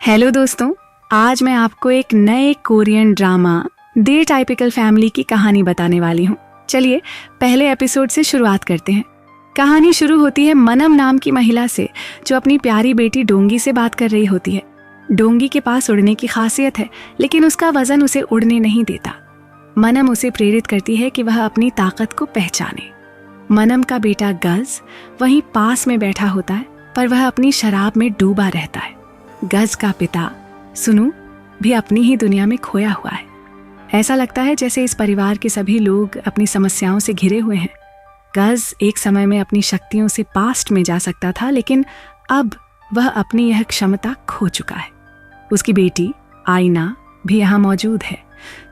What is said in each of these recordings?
Hello दोस्तों, आज मैं आपको एक नए कोरियन ड्रामा दे टाइपिकल फैमिली की कहानी बताने वाली हूँ। चलिए पहले एपिसोड से शुरुआत करते हैं। कहानी शुरू होती है मनम नाम की महिला से जो अपनी प्यारी बेटी डोंगी से बात कर रही होती है। डोंगी के पास उड़ने की खासियत है, लेकिन उसका वजन उसे उड़ने नहीं देता। मनम उसे प्रेरित करती है कि वह अपनी ताकत को पहचाने। मनम का बेटा गज वहीं पास में बैठा होता है, पर वह अपनी शराब में डूबा रहता है। गज का पिता सुनु भी अपनी ही दुनिया में खोया हुआ है। ऐसा लगता है जैसे इस परिवार के सभी लोग अपनी समस्याओं से घिरे हुए हैं। गज एक समय में अपनी शक्तियों से पास्ट में जा सकता था, लेकिन अब वह अपनी यह क्षमता खो चुका है। उसकी बेटी आईना भी यहाँ मौजूद है,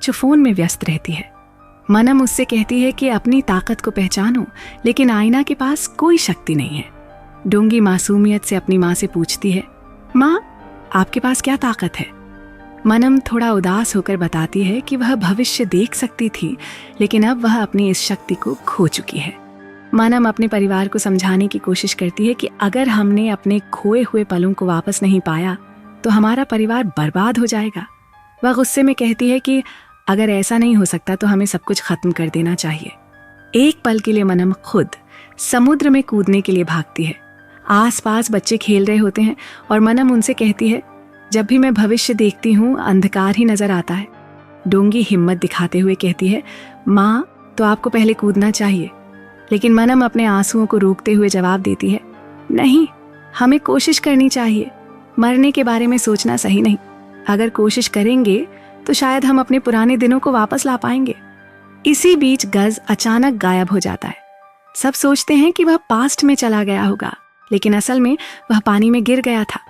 जो फोन में व्यस्त रहती है। मनम उससे कहती है कि अपनी ताकत को पहचानो, लेकिन आईना के पास कोई शक्ति नहीं है। डोंगी मासूमियत से अपनी माँ से पूछती है, माँ आपके पास क्या ताकत है? मनम थोड़ा उदास होकर बताती है कि वह भविष्य देख सकती थी, लेकिन अब वह अपनी इस शक्ति को खो चुकी है। मनम अपने परिवार को समझाने की कोशिश करती है कि अगर हमने अपने खोए हुए पलों को वापस नहीं पाया तो हमारा परिवार बर्बाद हो जाएगा। वह गुस्से में कहती है कि अगर ऐसा नहीं हो सकता तो हमें सब कुछ खत्म कर देना चाहिए। एक पल के लिए मनम खुद समुद्र में कूदने के लिए भागती है। आसपास बच्चे खेल रहे होते हैं और मनम उनसे कहती है, जब भी मैं भविष्य देखती हूँ अंधकार ही नजर आता है। डोंगी हिम्मत दिखाते हुए कहती है, माँ तो आपको पहले कूदना चाहिए। लेकिन मनम अपने आंसुओं को रोकते हुए जवाब देती है, नहीं, हमें कोशिश करनी चाहिए। मरने के बारे में सोचना सही नहीं। अगर कोशिश करेंगे तो शायद हम अपने पुराने दिनों को वापस ला पाएंगे। इसी बीच गज अचानक गायब हो जाता है। सब सोचते हैं कि वह पास्ट में चला गया होगा, लेकिन असल में वह पानी में गिर गया था।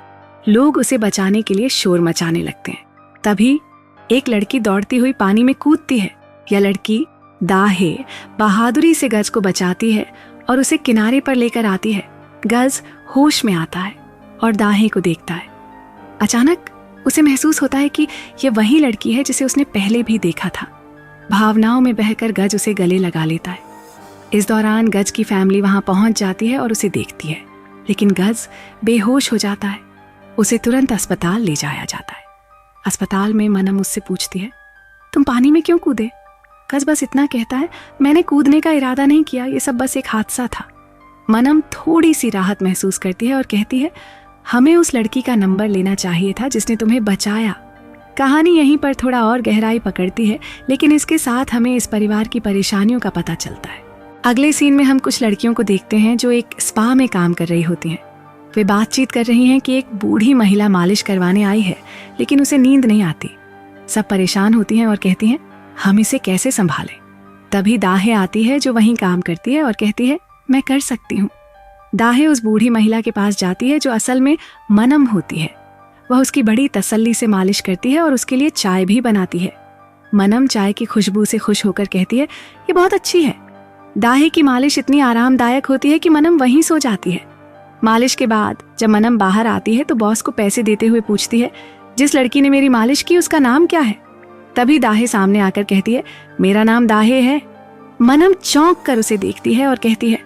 लोग उसे बचाने के लिए शोर मचाने लगते हैं। तभी एक लड़की दौड़ती हुई पानी में कूदती है। यह लड़की दाहे बहादुरी से गज को बचाती है और उसे किनारे पर लेकर आती है। गज होश में आता है और दाहे को देखता है। अचानक उसे महसूस होता है कि यह वही लड़की है जिसे उसने पहले भी देखा था। भावनाओं में बहकर गज उसे गले लगा लेता है। इस दौरान गज की फैमिली वहां पहुंच जाती है और उसे देखती है, लेकिन गज बेहोश हो जाता है। उसे तुरंत अस्पताल ले जाया जाता है। अस्पताल में मनम उससे पूछती है, तुम पानी में क्यों कूदे? गज बस इतना कहता है, मैंने कूदने का इरादा नहीं किया, ये सब बस एक हादसा था। मनम थोड़ी सी राहत महसूस करती है और कहती है, हमें उस लड़की का नंबर लेना चाहिए था जिसने तुम्हें बचाया। कहानी यहीं पर थोड़ा और गहराई पकड़ती है, लेकिन इसके साथ हमें इस परिवार की परेशानियों का पता चलता है। अगले सीन में हम कुछ लड़कियों को देखते हैं जो एक स्पा में काम कर रही होती हैं। वे बातचीत कर रही हैं कि एक बूढ़ी महिला मालिश करवाने आई है, लेकिन उसे नींद नहीं आती। सब परेशान होती हैं और कहती हैं, हम इसे कैसे संभालें? तभी दाहे आती है जो वहीं काम करती है और कहती है, मैं कर सकती हूँ। दाहे उस बूढ़ी महिला के पास जाती है जो असल में मनम होती है। वह उसकी बड़ी तसल्ली से मालिश करती है और उसके लिए चाय भी बनाती है। मनम चाय की खुशबू से खुश होकर कहती है, ये बहुत अच्छी है। दाहे की मालिश इतनी आरामदायक होती है कि मनम वहीं सो जाती है। मालिश के बाद जब मनम बाहर आती है तो बॉस को पैसे देते हुए पूछती है, जिस लड़की ने मेरी मालिश की उसका नाम क्या है? तभी दाहे सामने आकर कहती है, मेरा नाम दाहे है। मनम चौंक कर उसे देखती है और कहती है,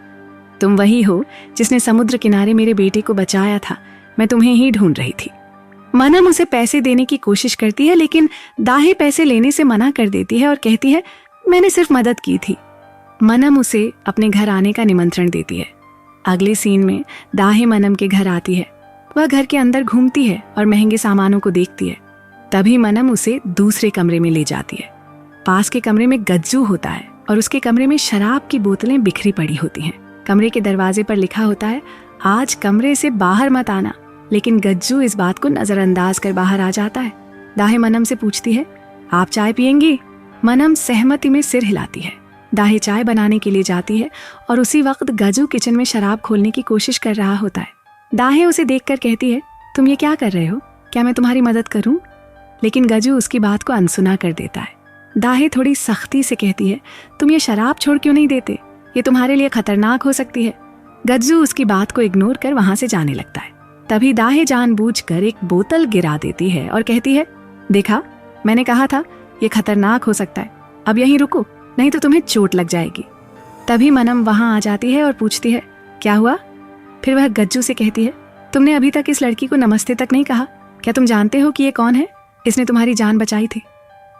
तुम वही हो जिसने समुद्र किनारे मेरे बेटे को बचाया था, मैं तुम्हें ही ढूंढ रही थी। मनम उसे पैसे देने की कोशिश करती है, लेकिन दाहे पैसे लेने से मना कर देती है और कहती है, मैंने सिर्फ मदद की थी। मनम उसे अपने घर आने का निमंत्रण देती है। अगले सीन में दाहे मनम के घर आती है। वह घर के अंदर घूमती है और महंगे सामानों को देखती है। तभी मनम उसे दूसरे कमरे में ले जाती है। पास के कमरे में गज्जू होता है और उसके कमरे में शराब की बोतलें बिखरी पड़ी होती हैं। कमरे के दरवाजे पर लिखा होता है, आज कमरे से बाहर मत आना। लेकिन गज्जू इस बात को नजरअंदाज कर बाहर आ जाता है। दाहे मनम से पूछती है, आप चाय पियेंगी? मनम सहमति में सिर हिलाती है। दाहे चाय बनाने के लिए जाती है और उसी वक्त गज्जू किचन में शराब खोलने की कोशिश कर रहा होता है। दाहे उसे देखकर कहती है, तुम ये क्या कर रहे हो? क्या मैं तुम्हारी मदद करूं? लेकिन गज्जू उसकी बात को अनसुना कर देता है। दाहे थोड़ी सख्ती से कहती है, तुम ये शराब छोड़ क्यों नहीं देते? ये तुम्हारे लिए खतरनाक हो सकती है। गज्जू उसकी बात को इग्नोर कर वहां से जाने लगता है। तभी दाहे जानबूझकर एक बोतल गिरा देती है और कहती है, देखा, मैंने कहा था ये खतरनाक हो सकता है। अब यहीं रुको, नहीं तो तुम्हें चोट लग जाएगी। तभी मनम वहां आ जाती है और पूछती है, क्या हुआ? फिर वह गज्जू से कहती है, तुमने अभी तक इस लड़की को नमस्ते तक नहीं कहा। क्या तुम जानते हो कि ये कौन है? इसने तुम्हारी जान बचाई थी।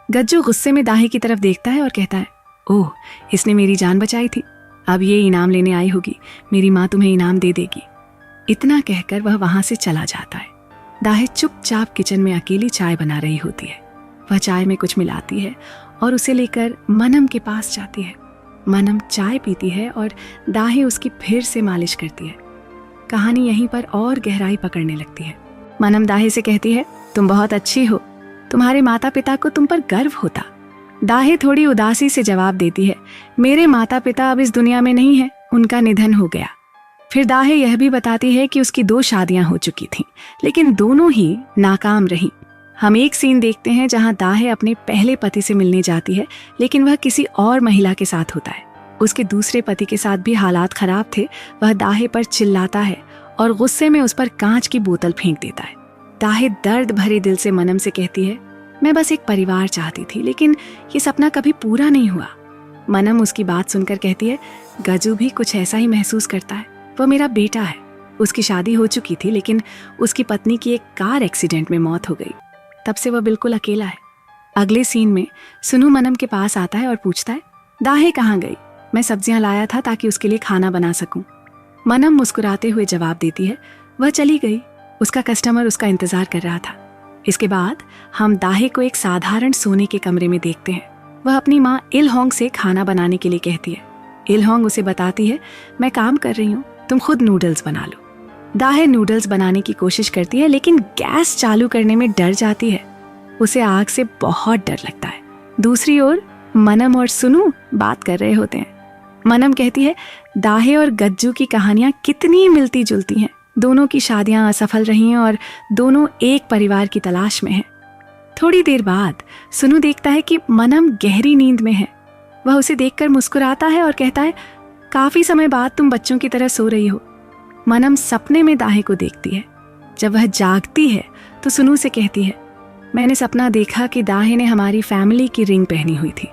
गज्जू गुस्से में दाहे की तरफ देखता है और कहता है, ओह, इसने मेरी जान बचाई थी, अब ये इनाम लेने आई होगी, मेरी माँ तुम्हें इनाम दे देगी। इतना कहकर वह वहां से चला जाता है। दाहे चुपचाप किचन में अकेली चाय बना रही होती है। वह चाय में कुछ मिलाती है और उसे लेकर मनम के पास जाती है। मनम चाय पीती है और दाहे उसकी फिर से मालिश करती है। कहानी यहीं पर और गहराई पकड़ने लगती है। मनम दाहे से कहती है, तुम बहुत अच्छी हो, तुम्हारे माता पिता को तुम पर गर्व होता। दाहे थोड़ी उदासी से जवाब देती है, मेरे माता पिता अब इस दुनिया में नहीं है, उनका निधन हो गया। फिर दाहे यह भी बताती है कि उसकी 2 शादियां हो चुकी थीं, लेकिन दोनों ही नाकाम रहीं। हम एक सीन देखते हैं जहां दाहे अपने पहले पति से मिलने जाती है, लेकिन वह किसी और महिला के साथ होता है। उसके दूसरे पति के साथ भी हालात खराब थे। वह दाहे पर चिल्लाता है और गुस्से में उस पर कांच की बोतल फेंक देता है। दाहे दर्द भरे दिल से मनम से कहती है, मैं बस एक परिवार चाहती थी, लेकिन ये सपना कभी पूरा नहीं हुआ। मनम उसकी बात सुनकर कहती है, गज्जू भी कुछ ऐसा ही महसूस करता है। वह मेरा बेटा है। उसकी शादी हो चुकी थी, लेकिन उसकी पत्नी की एक कार एक्सीडेंट में मौत हो गई। तब से वह बिल्कुल अकेला है। अगले सीन में सुनु मनम के पास आता है और पूछता है, दाहे कहाँ गई? मैं सब्जियां लाया था ताकि उसके लिए खाना बना सकूं। मनम मुस्कुराते हुए जवाब देती है, वह चली गई, उसका कस्टमर उसका इंतजार कर रहा था। इसके बाद हम दाहे को एक साधारण सोने के कमरे में देखते हैं। वह अपनी माँ इलहोंग से खाना बनाने के लिए कहती है। इलहोंग उसे बताती है, मैं काम कर रही हूँ, तुम खुद नूडल्स बना लो। दाहे नूडल्स बनाने की कोशिश करती है, लेकिन गैस चालू करने में डर जाती है। उसे आग से बहुत डर लगता है। दूसरी ओर मनम और सुनु बात कर रहे होते हैं। मनम कहती है, दाहे और गज्जू की कहानियां कितनी मिलती जुलती हैं। दोनों की शादियां असफल रही हैं और दोनों एक परिवार की तलाश में हैं। थोड़ी देर बाद सुनु देखता है कि मनम गहरी नींद में है। वह उसे देखकर मुस्कुराता है और कहता है, काफी समय बाद तुम बच्चों की तरह सो रही हो। मनम सपने में दाहे को देखती है। जब वह जागती है तो सुनु से कहती है, मैंने सपना देखा कि दाहे ने हमारी फैमिली की रिंग पहनी हुई थी।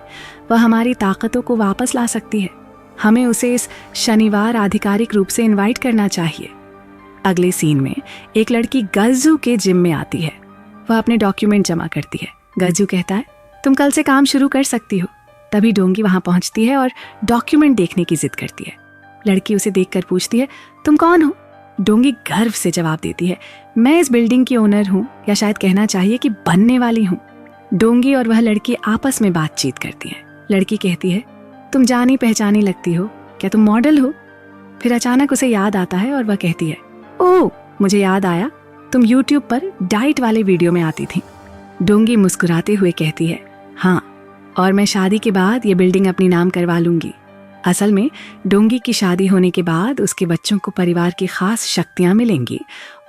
वह हमारी ताकतों को वापस ला सकती है। हमें उसे इस शनिवार आधिकारिक रूप से इनवाइट करना चाहिए। अगले सीन में एक लड़की गज्जू के जिम में आती है। वह अपने डॉक्यूमेंट जमा करती है। गज्जू कहता है, तुम कल से काम शुरू कर सकती हो। तभी डोंगी वहां पहुंचती है और डॉक्यूमेंट देखने की जिद करती है। लड़की उसे देखकर पूछती है, तुम कौन हो? डोंगी गर्व से जवाब देती है, मैं इस बिल्डिंग की ओनर हूँ, या शायद कहना चाहिए कि बनने वाली हूँ। डोंगी और वह लड़की आपस में बातचीत करती है। लड़की कहती है, तुम जानी पहचानी लगती हो, क्या तुम मॉडल हो? फिर अचानक उसे याद आता है और वह कहती है, ओह, मुझे याद आया, तुम यूट्यूब पर डाइट वाले वीडियो में आती थी। डोंगी मुस्कुराते हुए कहती है, हाँ, और मैं शादी के बाद ये बिल्डिंग अपनी नाम करवा लूंगी। असल में डोंगी की शादी होने के बाद उसके बच्चों को परिवार की खास शक्तियां मिलेंगी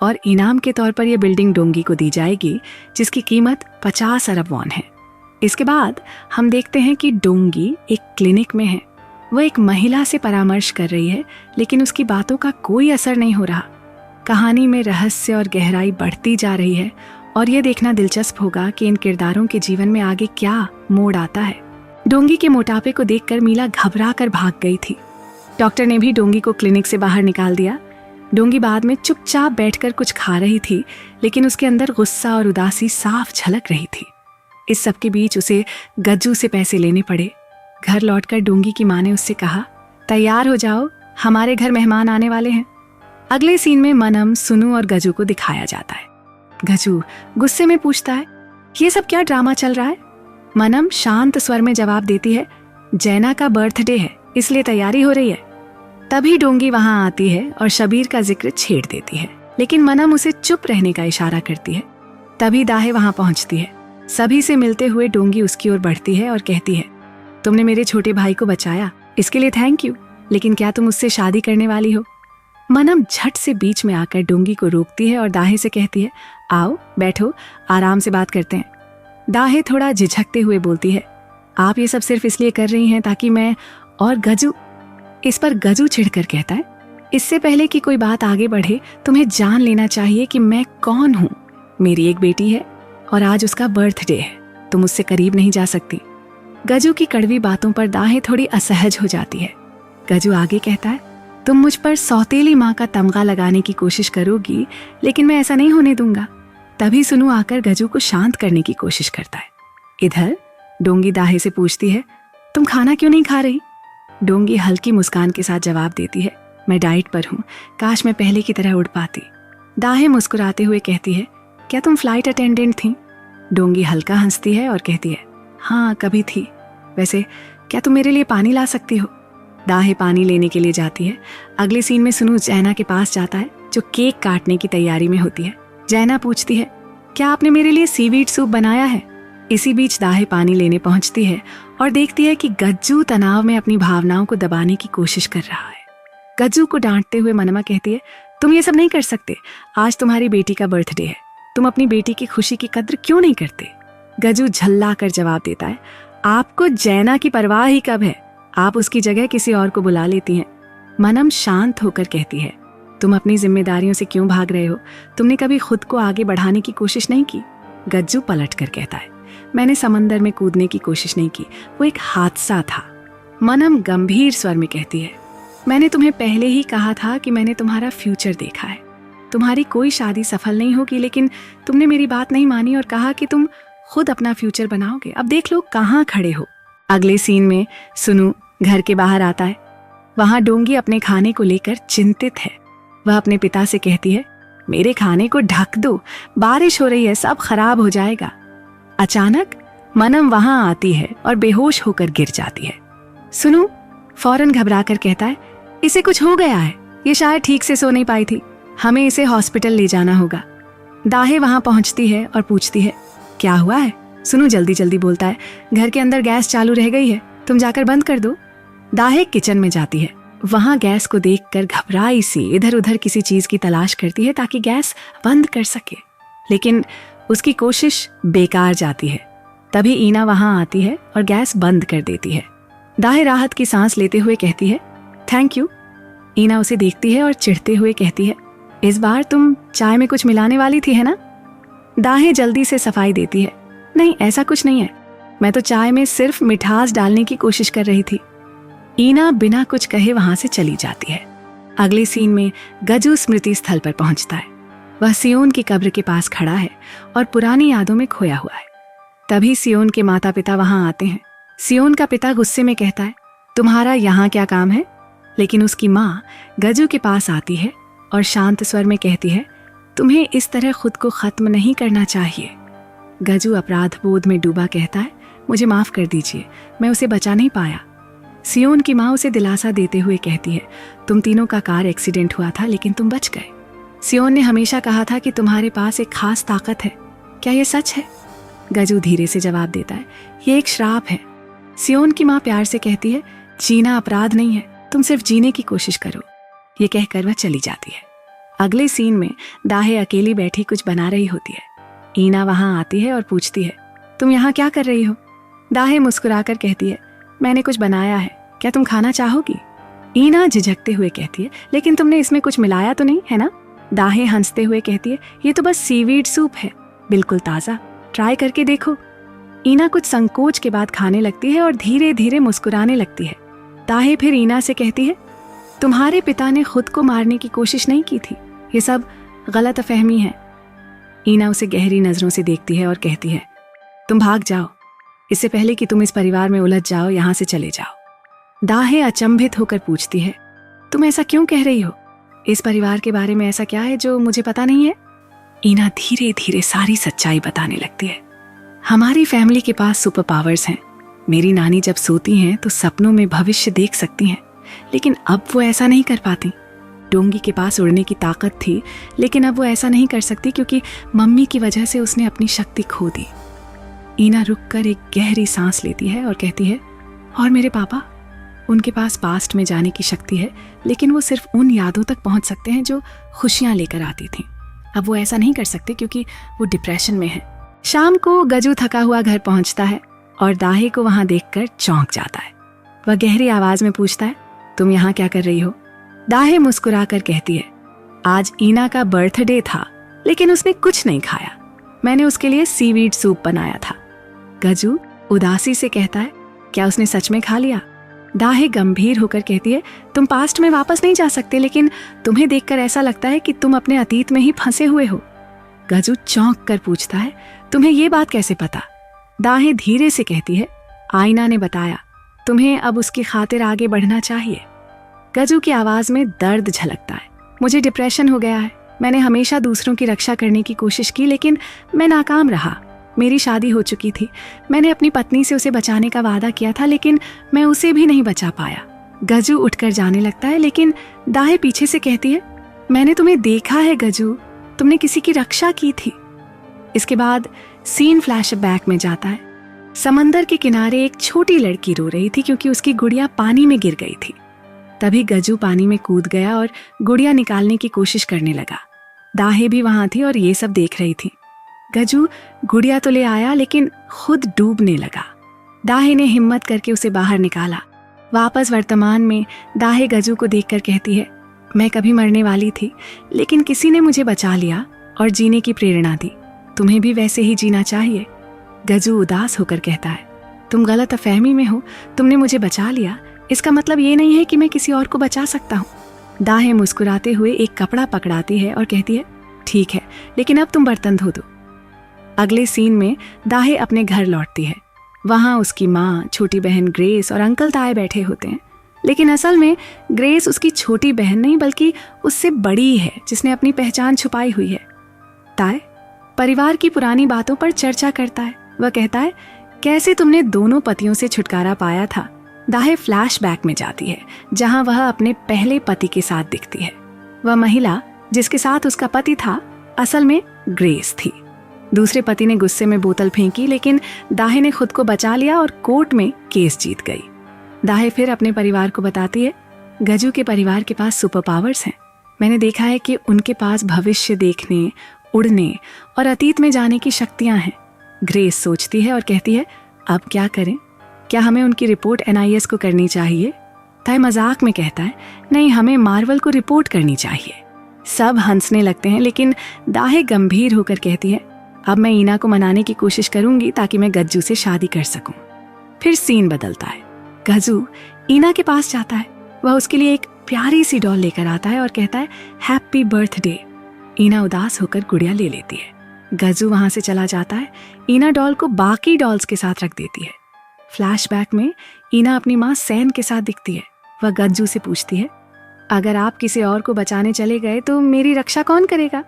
और इनाम के तौर पर यह बिल्डिंग डोंगी को दी जाएगी, जिसकी कीमत 50 अरब वॉन है। इसके बाद हम देखते हैं कि डोंगी एक क्लिनिक में है। वह एक महिला से परामर्श कर रही है, लेकिन उसकी बातों का कोई असर नहीं हो रहा। कहानी में रहस्य और गहराई बढ़ती जा रही है और यह देखना दिलचस्प होगा कि इन किरदारों के जीवन में आगे क्या मोड़ आता है। डोंगी के मोटापे को देखकर मीला घबरा कर भाग गई थी। डॉक्टर ने भी डोंगी को क्लिनिक से बाहर निकाल दिया। डोंगी बाद में चुपचाप बैठकर कुछ खा रही थी, लेकिन उसके अंदर गुस्सा और उदासी साफ झलक रही थी। इस सब के बीच उसे गज्जू से पैसे लेने पड़े। घर लौटकर डोंगी की माँ ने उससे कहा, तैयार हो जाओ, हमारे घर मेहमान आने वाले हैं। अगले सीन में मनम, सुनु और गज्जू को दिखाया जाता है। गज्जू गुस्से में पूछता है, ये सब क्या ड्रामा चल रहा है? मनम शांत स्वर में जवाब देती है, जैना का बर्थडे है, इसलिए तैयारी हो रही है। तभी डोंगी वहां आती है और शबीर का जिक्र छेड़ देती है, लेकिन मनम उसे चुप रहने का इशारा करती है। तभी दाहे वहां पहुंचती है। सभी से मिलते हुए डोंगी उसकी ओर बढ़ती है और कहती है, तुमने मेरे छोटे भाई को बचाया, इसके लिए थैंक यू, लेकिन क्या तुम उससे शादी करने वाली हो? मनम झट से बीच में आकर डोंगी को रोकती है और दाहे से कहती है, आओ बैठो, आराम से बात करते हैं। दाहे थोड़ा झिझकते हुए बोलती है, आप ये सब सिर्फ इसलिए कर रही हैं ताकि मैं और गज्जू। इस पर गज्जू चिढ़कर कहता है, इससे पहले कि कोई बात आगे बढ़े तुम्हें जान लेना चाहिए कि मैं कौन हूं। मेरी एक बेटी है और आज उसका बर्थडे है, तुम उससे करीब नहीं जा सकती। गज्जू की कड़वी बातों पर दाहे थोड़ी असहज हो जाती है। गज्जू आगे कहता है, तुम मुझ पर सौतेली माँ का तमगा लगाने की कोशिश करोगी, लेकिन मैं ऐसा नहीं होने दूंगा। तभी सुनु आकर गजू को शांत करने की कोशिश करता है। इधर डोंगी दाहे से पूछती है, तुम खाना क्यों नहीं खा रही? डोंगी हल्की मुस्कान के साथ जवाब देती है, मैं डाइट पर हूँ, काश मैं पहले की तरह उड़ पाती। दाहे मुस्कुराते हुए कहती है, क्या तुम फ्लाइट अटेंडेंट थी? डोंगी हल्का हंसती है और कहती है, हाँ कभी थी। वैसे क्या तुम मेरे लिए पानी ला सकती हो? दाहे पानी लेने के लिए जाती है। अगले सीन में सुनु जैना के पास जाता है जो केक काटने की तैयारी में होती है। जैना पूछती है, क्या आपने मेरे लिए सीवीड सूप बनाया है? इसी बीच दाहे पानी लेने पहुंचती है और देखती है कि गज्जू तनाव में अपनी भावनाओं को दबाने की कोशिश कर रहा है। गज्जू को डांटते हुए मनमा कहती है, तुम ये सब नहीं कर सकते, आज तुम्हारी बेटी का बर्थडे है, तुम अपनी बेटी की खुशी की कद्र क्यों नहीं करते? गज्जू झल्ला कर जवाब देता है, आपको जैना की परवाह ही कब है, आप उसकी जगह किसी और को बुला लेती हैं। मनम शांत होकर कहती है, तुम अपनी जिम्मेदारियों से क्यों भाग रहे हो? तुमने कभी खुद को आगे बढ़ाने की कोशिश नहीं की? गज्जू पलट कर कहता है, मैंने समंदर में कूदने की कोशिश नहीं की, वो एक हादसा था। मनम गंभीर स्वर में कहती है, मैंने तुम्हें पहले ही कहा था कि मैंने तुम्हारा फ्यूचर देखा है, तुम्हारी कोई शादी सफल नहीं होगी, लेकिन तुमने मेरी बात नहीं मानी और कहा कि तुम खुद अपना फ्यूचर बनाओगे। अब देख लो कहाँ खड़े हो। अगले सीन में सुनु घर के बाहर आता है। वहां डोंगी अपने खाने को लेकर चिंतित है। वह अपने पिता से कहती है, मेरे खाने को ढक दो, बारिश हो रही है, सब खराब हो जाएगा। अचानक मनम वहां आती है और बेहोश होकर गिर जाती है। सुनु फौरन घबराकर कहता है, इसे कुछ हो गया है, ये शायद ठीक से सो नहीं पाई थी, हमें इसे हॉस्पिटल ले जाना होगा। दाहे वहां पहुंचती है और पूछती है, क्या हुआ है? सुनु जल्दी जल्दी बोलता है, घर के अंदर गैस चालू रह गई है, तुम जाकर बंद कर दो। दाहे किचन में जाती है। वहां गैस को देखकर घबराई सी इधर उधर किसी चीज की तलाश करती है ताकि गैस बंद कर सके, लेकिन उसकी कोशिश बेकार जाती है। तभी ईना वहां आती है और गैस बंद कर देती है। दाहे राहत की सांस लेते हुए कहती है, थैंक यू। ईना उसे देखती है और चिढ़ते हुए कहती है, इस बार तुम चाय में कुछ मिलाने वाली थी है ना? दाहे जल्दी से सफाई देती है, नहीं ऐसा कुछ नहीं है, मैं तो चाय में सिर्फ मिठास डालने की कोशिश कर रही थी। ईना बिना कुछ कहे वहां से चली जाती है। अगले सीन में गजू स्मृति स्थल पर पहुंचता है। वह सियोन की कब्र के पास खड़ा है और पुरानी यादों में खोया हुआ है। तभी सियोन के माता पिता वहां आते हैं। सियोन का पिता गुस्से में कहता है, तुम्हारा यहाँ क्या काम है? लेकिन उसकी माँ गजू के पास आती है और शांत स्वर में कहती है, तुम्हें इस तरह खुद को खत्म नहीं करना चाहिए। गजू अपराध बोध में डूबा कहता है, मुझे माफ कर दीजिए, मैं उसे बचा नहीं पाया। सियोन की माँ उसे दिलासा देते हुए कहती है, तुम तीनों का कार एक्सीडेंट हुआ था लेकिन तुम बच गए। सियोन ने हमेशा कहा था कि तुम्हारे पास एक खास ताकत है, क्या ये सच है? गजू धीरे से जवाब देता है, ये एक श्राप है। सियोन की माँ प्यार से कहती है, जीना अपराध नहीं है, तुम सिर्फ जीने की कोशिश करो। ये कहकर वह चली जाती है। अगले सीन में दाहे अकेली बैठी कुछ बना रही होती है। ईना वहां आती है और पूछती है, तुम यहाँ क्या कर रही हो? दाहे मुस्कुराकर कहती है, मैंने कुछ बनाया है, क्या तुम खाना चाहोगी? ईना झिझकते हुए कहती है, लेकिन तुमने इसमें कुछ मिलाया तो नहीं है ना? दाहे हंसते हुए कहती है, ये तो बस सीवीड सूप है, बिल्कुल ताज़ा, ट्राई करके देखो। ईना कुछ संकोच के बाद खाने लगती है और धीरे धीरे मुस्कुराने लगती है। दाहे फिर ईना से कहती है, तुम्हारे पिता ने खुद को मारने की कोशिश नहीं की थी, ये सब गलतफहमी है। ईना उसे गहरी नजरों से देखती है और कहती है, तुम भाग जाओ, इससे पहले कि तुम इस परिवार में उलझ जाओ, यहां से चले जाओ। दाहे अचंभित होकर पूछती है, तुम ऐसा क्यों कह रही हो? इस परिवार के बारे में ऐसा क्या है जो मुझे पता नहीं है? ईना धीरे धीरे सारी सच्चाई बताने लगती है। हमारी फैमिली के पास सुपर पावर्स हैं। मेरी नानी जब सोती हैं तो सपनों में भविष्य देख सकती हैं, लेकिन अब वो ऐसा नहीं कर पाती। डोंगी के पास उड़ने की ताकत थी, लेकिन अब वो ऐसा नहीं कर सकती क्योंकि मम्मी की वजह से उसने अपनी शक्ति खो दी। ईना रुककर एक गहरी सांस लेती है और कहती है, और मेरे पापा, उनके पास पास्ट में जाने की शक्ति है, लेकिन वो सिर्फ उन यादों तक पहुंच सकते हैं जो खुशियां लेकर आती थीं। अब वो ऐसा नहीं कर सकते क्योंकि वो डिप्रेशन में है। शाम को गजू थका हुआ घर पहुंचता है और दाहे को वहां देखकर चौंक जाता है। वह गहरी आवाज में पूछता है, तुम यहाँ क्या कर रही हो? दाहे मुस्कुराकर कहती है, आज ईना का बर्थडे था, लेकिन उसने कुछ नहीं खाया, मैंने उसके लिए सीवीड सूप बनाया था। गजू उदासी से कहता है, क्या उसने सच में खा लिया? दाहे गंभीर होकर कहती है, तुम पास्ट में वापस नहीं जा सकते, लेकिन तुम्हें देखकर ऐसा लगता है कि तुम अपने अतीत में ही फंसे हुए हो। गजू चौंक कर पूछता है, तुम्हें ये बात कैसे पता? दाहें धीरे से कहती है, आईना ने बताया, तुम्हें अब उसकी खातिर आगे बढ़ना चाहिए। गजू की आवाज में दर्द झलकता है। मुझे डिप्रेशन हो गया है। मैंने हमेशा दूसरों की रक्षा करने की कोशिश की, लेकिन मैं नाकाम रहा। मेरी शादी हो चुकी थी। मैंने अपनी पत्नी से उसे बचाने का वादा किया था, लेकिन मैं उसे भी नहीं बचा पाया। गजू उठकर जाने लगता है, लेकिन दाहें पीछे से कहती है, मैंने तुम्हें देखा है गजू, तुमने किसी की रक्षा की थी। इसके बाद सीन फ्लैशबैक में जाता है। समंदर के किनारे एक छोटी लड़की रो रही थी क्योंकि उसकी गुड़िया पानी में गिर गई थी। तभी गजू पानी में कूद गया और गुड़िया निकालने की कोशिश करने लगा। दाहें भी वहां थी और ये सब देख रही थी। गजू गुड़िया तो ले आया, लेकिन खुद डूबने लगा। दाहें ने हिम्मत करके उसे बाहर निकाला। वापस वर्तमान में दाहें गजू को देखकर कहती है, मैं कभी मरने वाली थी, लेकिन किसी ने मुझे बचा लिया और जीने की प्रेरणा दी। तुम्हें भी वैसे ही जीना चाहिए। गजू उदास होकर कहता है, तुम गलत फहमी में हो। तुमने मुझे बचा लिया, इसका मतलब ये नहीं है कि मैं किसी और को बचा सकता हूँ। दाहें मुस्कुराते हुए एक कपड़ा पकड़ाती है और कहती है, ठीक है, लेकिन अब तुम बर्तन धो दो। अगले सीन में दाहें अपने घर लौटती है। वहां उसकी माँ, छोटी बहन ग्रेस और अंकल ताए बैठे होते हैं। लेकिन असल में ग्रेस उसकी छोटी बहन नहीं, बल्कि उससे बड़ी है, जिसने अपनी पहचान छुपाई हुई है। ताए परिवार की पुरानी बातों पर चर्चा करता है। वह कहता है, कैसे तुमने दोनों पतियों से छुटकारा पाया था। दाहें फ्लैशबैक में जाती है, जहां वह अपने पहले पति के साथ दिखती है। वह महिला जिसके साथ उसका पति था, असल में ग्रेस थी। दूसरे पति ने गुस्से में बोतल फेंकी, लेकिन दाहें ने खुद को बचा लिया और कोर्ट में केस जीत गई। दाहें फिर अपने परिवार को बताती है, गजू के परिवार के पास सुपर पावर्स हैं। मैंने देखा है कि उनके पास भविष्य देखने, उड़ने और अतीत में जाने की शक्तियां हैं। ग्रेस सोचती है और कहती है, अब क्या करें? क्या हमें उनकी रिपोर्ट NIS को करनी चाहिए? ताए मजाक में कहता है, नहीं, हमें मार्वल को रिपोर्ट करनी चाहिए। सब हंसने लगते हैं, लेकिन दाहें गंभीर होकर कहती है, अब मैं ईना को मनाने की कोशिश करूंगी ताकि मैं गज्जू से शादी कर सकूं। फिर सीन बदलता है। गज्जू ईना के पास जाता है। वह उसके लिए एक प्यारी सी डॉल लेकर आता है और कहता है, हैप्पी बर्थडे। ईना उदास होकर गुड़िया ले लेती है। गज्जू वहां से चला जाता है। ईना डॉल को बाकी डॉल्स के साथ रख देती है। फ्लैशबैक में ईना अपनी माँ सैन के साथ दिखती है। वह गज्जू से पूछती है, अगर आप किसी और को बचाने चले गए तो मेरी रक्षा कौन करेगा?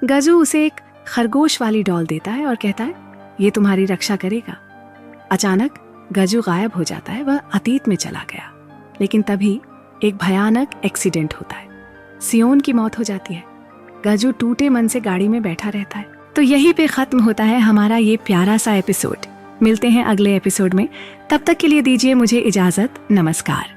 गज्जू उसे एक खरगोश वाली डॉल देता है और कहता है, ये तुम्हारी रक्षा करेगा। अचानक गज्जू गायब हो जाता है। वह अतीत में चला गया। लेकिन तभी एक भयानक एक्सीडेंट होता है। सियोन की मौत हो जाती है। गज्जू टूटे मन से गाड़ी में बैठा रहता है। तो यहीं पे खत्म होता है हमारा ये प्यारा सा एपिसोड। मिलते हैं अगले एपिसोड में। तब तक के लिए दीजिए मुझे इजाजत। नमस्कार।